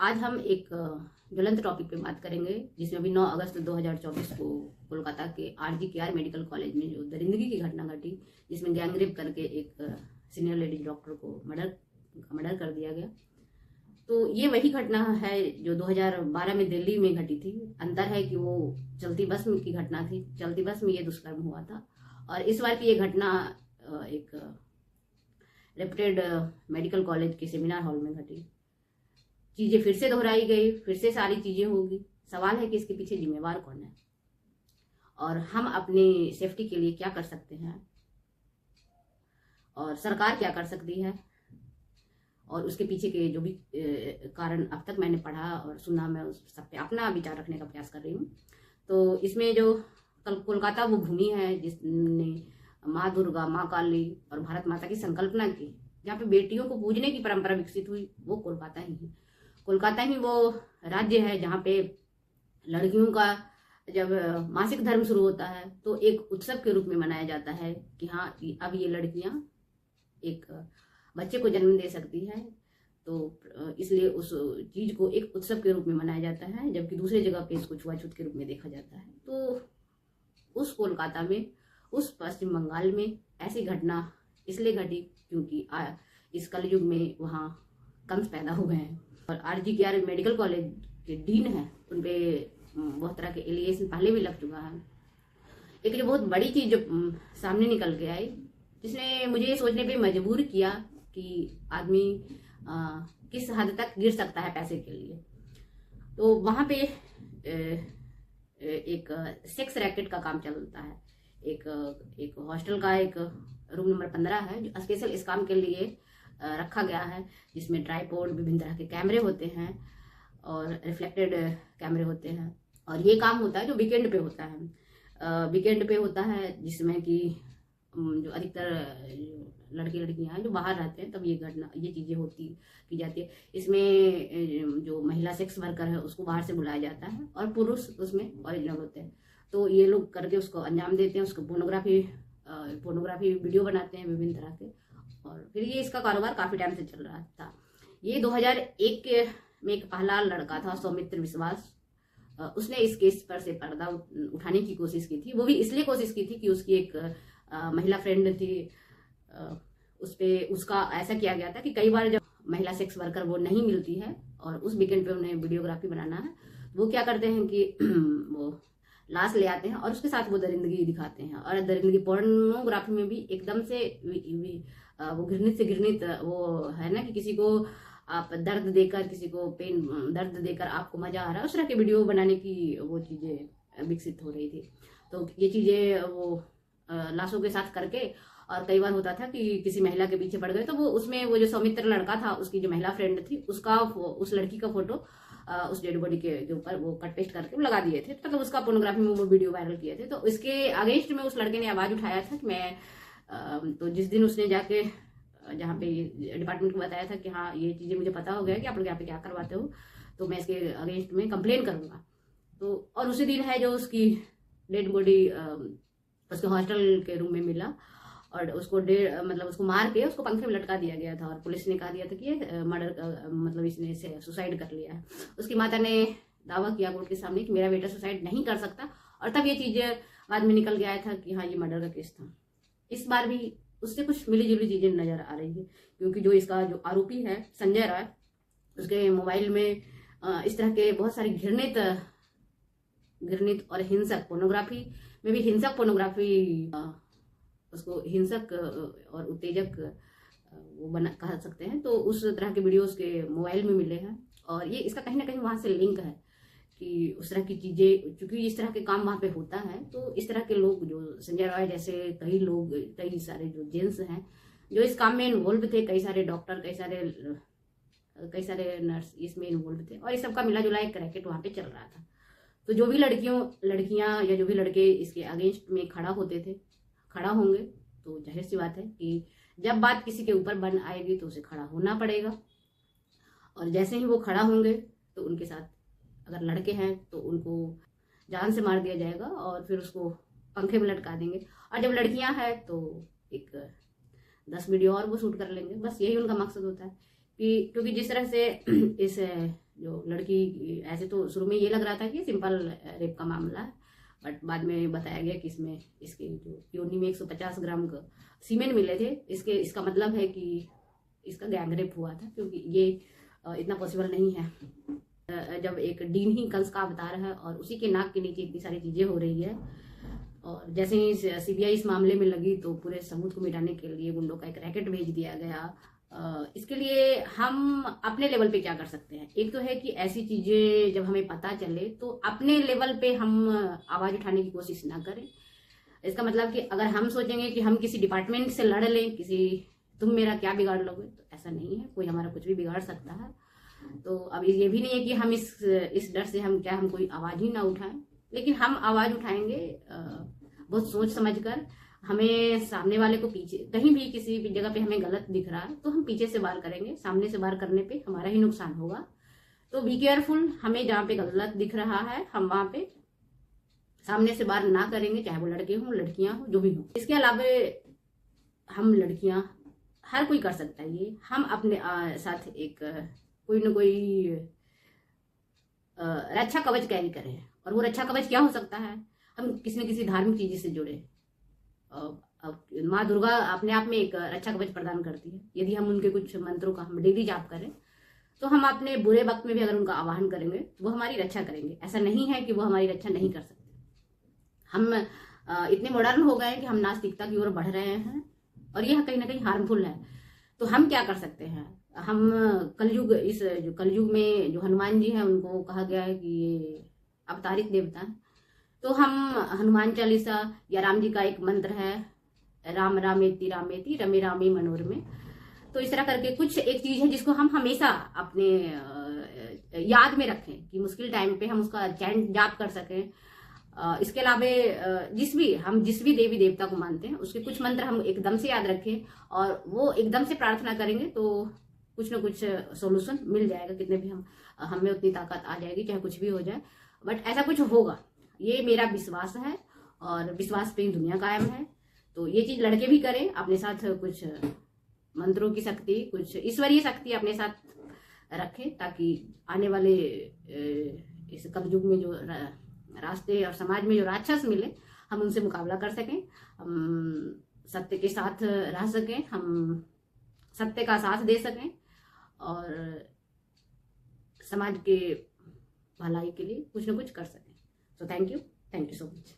आज हम एक ज्वलंत टॉपिक पे बात करेंगे, जिसमें अभी 9 अगस्त 2024 को कोलकाता के RGKR मेडिकल कॉलेज में जो दरिंदगी की घटना घटी, जिसमें गैंगरेप करके एक सीनियर लेडी डॉक्टर को मर्डर कर दिया गया। तो ये वही घटना है जो 2012 में दिल्ली में घटी थी। अंतर है कि वो चलती बस में की घटना थी, चलती बस में ये दुष्कर्म हुआ था। और इस बार की ये घटना एक रेप्यूटेड मेडिकल कॉलेज के सेमिनार हॉल में घटी। चीजें फिर से दोहराई गई, फिर से सारी चीजें होगी। सवाल है कि इसके पीछे जिम्मेवार कौन है और हम अपनी सेफ्टी के लिए क्या कर सकते हैं और सरकार क्या कर सकती है, और उसके पीछे के जो भी कारण अब तक मैंने पढ़ा और सुना, मैं उस सब पे अपना विचार रखने का प्रयास कर रही हूँ। तो इसमें जो कोलकाता वो भूमि है जिसने माँ दुर्गा, माँ काली और भारत माता की संकल्पना की, जहाँ पे बेटियों को पूजने की परंपरा विकसित हुई, वो कोलकाता ही है। कोलकाता ही वो राज्य है जहाँ पे लड़कियों का जब मासिक धर्म शुरू होता है तो एक उत्सव के रूप में मनाया जाता है कि हाँ, अब ये लड़कियां एक बच्चे को जन्म दे सकती है। तो इसलिए उस चीज को एक उत्सव के रूप में मनाया जाता है, जबकि दूसरी जगह पे इसको छुआछूत के रूप में देखा जाता है। तो उस कोलकाता में, उस पश्चिम बंगाल में ऐसी घटना इसलिए घटी क्योंकि इस कलयुग में वहाँ कंस पैदा हो गए हैं। और RGKR मेडिकल कॉलेज के डीन हैं, उनपे बहुत तरह के एलिगेशन पहले भी लग चुका है। एक जो बहुत बड़ी चीज जो सामने निकल के आई, जिसने मुझे ये सोचने पे मजबूर किया कि आदमी किस हद तक गिर सकता है पैसे के लिए। तो वहां पे एक सेक्स रैकेट का काम चलता है। एक हॉस्टल का एक रूम नंबर 15 है जो स्पेशल इस काम के लिए रखा गया है, जिसमें ट्राइपॉड, विभिन्न तरह के कैमरे होते हैं और रिफ्लेक्टेड कैमरे होते हैं। और ये काम होता है जो वीकेंड पे होता है। वीकेंड पे होता है जिसमें कि जो अधिकतर लड़के लड़कियां हैं जो बाहर रहते हैं, तब ये चीजें की जाती है। इसमें जो महिला सेक्स वर्कर है उसको बाहर से बुलाया जाता है और पुरुष उसमें ओरिजिनल होते हैं। तो ये लोग करके उसको अंजाम देते हैं, उसको पोर्नोग्राफी वीडियो बनाते हैं विभिन्न तरह के। और फिर ये इसका कारोबार काफी टाइम से चल रहा था। ये 2001 में एक पहला लड़का था, सौमित्र विश्वास, उसने इस केस पर से पर्दा उठाने की कोशिश की थी। वो भी इसलिए कोशिश की थी कि उसकी एक महिला फ्रेंड थी, उस पे उसका ऐसा किया गया था कि कई बार जब महिला सेक्स वर्कर वो नहीं मिलती है और उस वीकेंड पे उन्हें वीडियोग्राफी बनाना है, वो क्या करते हैं कि वो लाश ले आते हैं और उसके साथ वो दरिंदगी दिखाते हैं। और दरिंदगी पोर्नोग्राफी में भी एकदम से वो घृणित से घृणित वो है ना कि किसी को आप दर्द देकर, किसी को दर्द देकर आपको मजा आ रहा है, उस तरह के वीडियो बनाने की वो चीजें विकसित हो रही थी। तो ये चीजें वो लाशों के साथ करके, और कई बार होता था कि किसी महिला के पीछे पड़ गए तो वो उसमें वो जो सौमित्र लड़का था, उसकी जो महिला फ्रेंड थी, उस लड़की का फोटो उस डेड बॉडी के ऊपर वो कट पेस्ट करके वो लगा दिए थे। मतलब उसका पोर्नोग्राफी में वो वीडियो वायरल किए थे। तो इसके अगेंस्ट में उस लड़के ने आवाज उठाया था कि मैं तो जिस दिन उसने जाके जहाँ पे डिपार्टमेंट को बताया था कि हाँ, ये चीजें मुझे पता हो गया कि आप लोग यहाँ पे क्या करवाते हो, तो मैं इसके अगेंस्ट में कंप्लेन करूंगा। तो और उसी दिन है जो उसकी डेड बॉडी उसके हॉस्टल के रूम में मिला और उसको उसको मार के उसको पंखे में लटका दिया गया था। और पुलिस ने कहा दिया था कि ये मर्डर मतलब इसने सुसाइड कर लिया है। उसकी माता ने दावा किया कोर्ट के सामने कि मेरा बेटा सुसाइड नहीं कर सकता। और तब ये चीज बाद में निकल के आया था कि हाँ, ये मर्डर का केस था। इस बार भी उससे कुछ मिली जुली चीजें नजर आ रही है, क्योंकि जो इसका जो आरोपी है संजय राय, उसके मोबाइल में इस तरह के बहुत सारे घृणित और हिंसक पोर्नोग्राफी में भी हिंसक पोर्नोग्राफी, उसको हिंसक और उत्तेजक वो कह सकते हैं। तो उस तरह के वीडियोस के मोबाइल में मिले हैं और ये इसका कहीं ना कहीं वहां से लिंक है कि उस तरह की चीजें, क्योंकि इस तरह के काम वहां पे होता है। तो इस तरह के लोग, जो संजय रॉय जैसे कई सारे जो जेंट्स हैं जो इस काम में इन्वॉल्व थे, कई सारे डॉक्टर, कई सारे नर्स इसमें इन्वॉल्व थे, और इस सबका मिला जुला एक रैकेट वहां पे चल रहा था। तो जो भी लड़कियां या जो भी लड़के इसके अगेंस्ट में खड़ा होंगे, तो जाहिर सी बात है कि जब बात किसी के ऊपर बन आएगी तो उसे खड़ा होना पड़ेगा। और जैसे ही वो खड़ा होंगे तो उनके साथ अगर लड़के हैं तो उनको जान से मार दिया जाएगा और फिर उसको पंखे में लटका देंगे। और जब लड़कियां हैं तो एक 10 वीडियो और वो शूट कर लेंगे। बस यही उनका मकसद होता है कि क्योंकि जिस तरह से इस जो लड़की, ऐसे तो शुरू में ये लग रहा था कि सिंपल रेप का मामला है, बट बाद में बताया गया कि इसमें इसके जो योनि में 150 ग्राम का सीमेंट मिले थे। इसका मतलब है कि इसका गैंग रेप हुआ था, क्योंकि ये इतना पॉसिबल नहीं है जब एक डीन ही कंस का अवतार है और उसी के नाक के नीचे इतनी सारी चीजें हो रही है। और जैसे ही सीबीआई इस मामले में लगी तो पूरे सबूत को मिटाने के लिए गुंडों का एक रैकेट भेज दिया गया। इसके लिए हम अपने लेवल पे क्या कर सकते हैं? एक तो है कि ऐसी चीजें जब हमें पता चले तो अपने लेवल पे हम आवाज उठाने की कोशिश ना करें। इसका मतलब कि अगर हम सोचेंगे कि हम किसी डिपार्टमेंट से लड़ लें, तुम मेरा क्या बिगाड़ लोगे, तो ऐसा नहीं है, कोई हमारा कुछ भी बिगाड़ सकता है। तो अब ये भी नहीं है कि हम इस डर से हम कोई आवाज ही ना उठाएं, लेकिन हम आवाज उठाएंगे बहुत सोच समझकर। हमें सामने वाले को पीछे कहीं भी किसी भी जगह पे हमें गलत दिख रहा है तो हम पीछे से वार करेंगे, सामने से वार करने पे हमारा ही नुकसान होगा। तो बी केयरफुल, हमें जहाँ पे गलत दिख रहा है हम वहां पे सामने से वार ना करेंगे, चाहे वो लड़के हों लड़कियां हो जो भी हो। इसके अलावा हम लड़कियां, हर कोई कर सकता है ये, हम अपने साथ एक कोई न कोई रक्षा कवच कैरी करें। और वो रक्षा कवच क्या हो सकता है? हम किसी न किसी धार्मिक चीज से जुड़े। माँ दुर्गा अपने आप में एक रक्षा कवच प्रदान करती है। यदि हम उनके कुछ मंत्रों का हम डेली जाप करें तो हम अपने बुरे वक्त में भी अगर उनका आवाहन करेंगे तो वो हमारी रक्षा करेंगे। ऐसा नहीं है कि वो हमारी रक्षा नहीं कर सकते। हम इतने मॉडर्न हो गए कि हम नास्तिकता की ओर बढ़ रहे हैं और यह कहीं ना कहीं हार्मफुल है। तो हम क्या कर सकते हैं? हम कलयुग में जो हनुमान जी हैं उनको कहा गया है कि ये अवतारित देवता है, तो हम हनुमान चालीसा या राम जी का एक मंत्र है, राम रामेति रामेति रमे रामे मनोरमे। तो इस तरह करके कुछ एक चीज है जिसको हम हमेशा अपने याद में रखें कि मुश्किल टाइम पे हम उसका चैंट जाप कर सकें। इसके अलावा जिस भी देवी देवता को मानते हैं उसके कुछ मंत्र हम एकदम से याद रखें और वो एकदम से प्रार्थना करेंगे तो कुछ ना कुछ सॉल्यूशन मिल जाएगा। कितने भी हमें उतनी ताकत आ जाएगी, चाहे कुछ भी हो जाए, बट ऐसा कुछ होगा, ये मेरा विश्वास है और विश्वास पे ही दुनिया कायम है। तो ये चीज लड़के भी करें, अपने साथ कुछ मंत्रों की शक्ति, कुछ ईश्वरीय शक्ति अपने साथ रखें, ताकि आने वाले इस कलयुग में जो रास्ते और समाज में जो राक्षस मिले हम उनसे मुकाबला कर सकें, हम सत्य के साथ रह सकें, हम सत्य का साथ दे सकें और समाज के भलाई के लिए कुछ न कुछ कर सकें। So thank you so much.